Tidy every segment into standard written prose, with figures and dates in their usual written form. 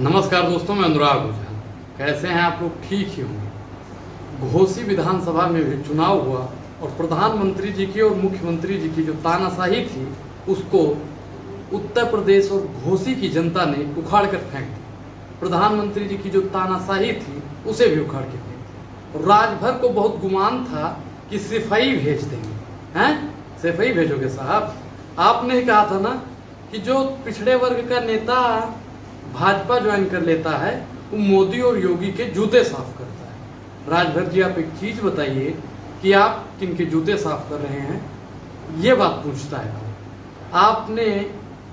नमस्कार दोस्तों, मैं अनुराग ओझा। कैसे हैं आप लोग? ठीक ही होंगे। घोसी विधानसभा में भी चुनाव हुआ और प्रधानमंत्री जी की और मुख्यमंत्री जी की जो तानाशाही थी उसको उत्तर प्रदेश और घोसी की जनता ने उखाड़ कर फेंक दी। प्रधानमंत्री जी की जो तानाशाही थी उसे भी उखाड़ के फेंक दी। राजभर को बहुत गुमान था कि सिपाही भेज देंगे। हैं, सिपाही भेजोगे साहब? आपने ही कहा था ना कि जो पिछड़े वर्ग का नेता भाजपा ज्वाइन कर लेता है वो मोदी और योगी के जूते साफ करता है। राजभर जी, आप एक चीज बताइए कि आप किनके जूते साफ कर रहे हैं? ये बात पूछता है। आपने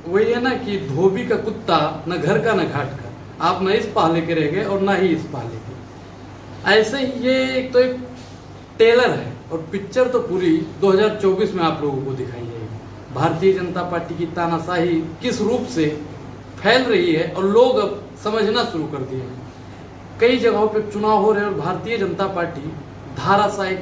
वही है ना कि धोबी का कुत्ता न घर का न घाट का, आप न इस पाले के रह गए और न ही इस पाले के। ऐसे ही ये एक टेलर है और पिक्चर तो पूरी 2024 में आप लोगों को दिखाई जाएगी। भारतीय जनता पार्टी की तानाशाही किस रूप से फैल रही है और लोग अब समझना शुरू कर दिए हैं। कई जगहों पे चुनाव हो रहे हैं और भारतीय जनता पार्टी धाराशाही,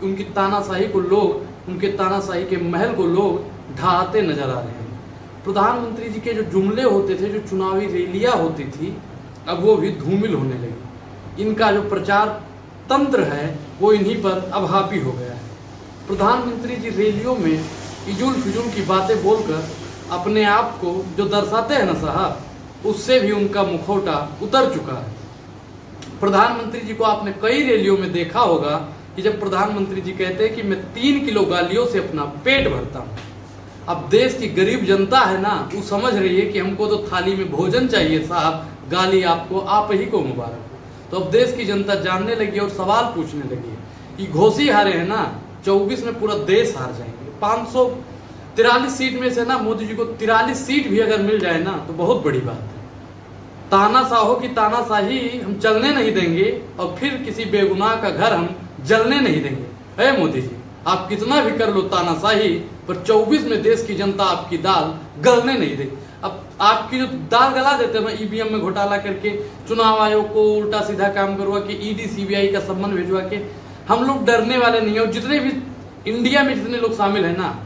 उनकी तानाशाही को लोग, उनके तानाशाही के महल को लोग ढहाते नजर आ रहे हैं। प्रधानमंत्री जी के जो जुमले होते थे, जो चुनावी रैलियां होती थी, अब वो भी धूमिल होने लगी। इनका जो प्रचार तंत्र है वो इन्हीं पर अब हावी हो गया है। प्रधानमंत्री जी रैलियों में इजुल फिजुल की बातें बोलकर अपने आप को जो दर्शाते हैं ना साहब, उससे भी उनका मुखौटा उतर चुका है। प्रधानमंत्री जी को आपने कई रैलियों में देखा होगा कि जब प्रधानमंत्री जी कहते हैं कि मैं 3 किलो गालियों से अपना पेट भरता हूं। अब देश की गरीब जनता है ना, वो समझ रही है कि हमको तो थाली में भोजन चाहिए साहब, गाली आपको, आप ही को मुबारक। तो अब देश की जनता जानने लगी और सवाल पूछने लगी है कि घोसी हारे हैं ना, 24 में पूरा देश हार जाएंगे। 543 सीट में से ना मोदी जी को 43 सीट भी अगर मिल जाए ना तो बहुत बड़ी बात है। तानाशाहों की तानाशाही हम चलने नहीं देंगे और फिर किसी बेगुनाह का घर हम जलने नहीं देंगे। है मोदी जी, आप कितना भी कर लो तानाशाही, पर 24 में देश की जनता आपकी दाल गलने नहीं देगी। अब आपकी जो दाल गला देते हैं ना ईवीएम में घोटाला करके, चुनाव आयोग को उल्टा सीधा काम करवा के, ईडी सीबीआई का सम्मान भिजवा के, हम लोग डरने वाले नहीं है। और जितने भी इंडिया में जितने लोग शामिल है ना,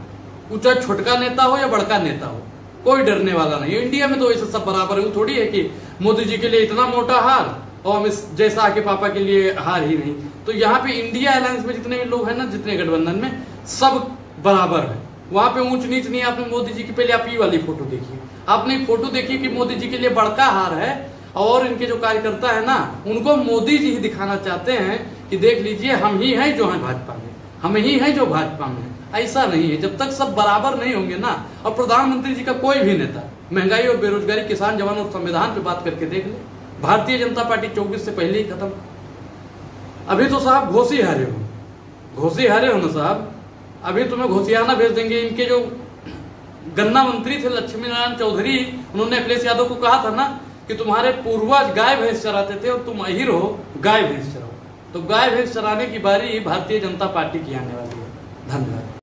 चाहे छोटका नेता हो या बड़का नेता हो, कोई डरने वाला नहीं है। इंडिया में तो ऐसा सब बराबर है। वो थोड़ी है कि मोदी जी के लिए इतना मोटा हार और हम इस जैसा आके पापा के लिए हार ही नहीं। तो यहाँ पे इंडिया अलायंस में जितने भी लोग हैं ना, जितने गठबंधन में, सब बराबर है। वहां पे ऊंच नीच नहीं। आपने मोदी जी की पहले आप ये वाली फोटो देखिए, आपने फोटो देखिए कि मोदी जी के लिए बड़का हार है और इनके जो कार्यकर्ता है ना, उनको मोदी जी ही दिखाना चाहते हैं कि देख लीजिए हम ही हैं जो है भाजपा में, हम ही हैं जो भाजपा में। ऐसा नहीं है। जब तक सब बराबर नहीं होंगे ना, और प्रधानमंत्री जी का कोई भी नेता महंगाई और बेरोजगारी, किसान, जवान और संविधान पे बात करके देख ले। भारतीय जनता पार्टी 24 से पहले ही खत्म। अभी तो साहब घोसी हारे हो, घोसी हारे हो ना साहब। अभी तुम्हें घोसियाना भेज देंगे। इनके जो गन्ना मंत्री थे लक्ष्मी नारायण चौधरी, उन्होंने अखिलेश यादव को कहा था ना कि तुम्हारे पूर्वज गाय भैंस चराते थे और तुम अहिर हो, गाय भैंस चराओ। तो गाय भैंस चराने की बारी भारतीय जनता पार्टी की आने वाली है। धन्यवाद।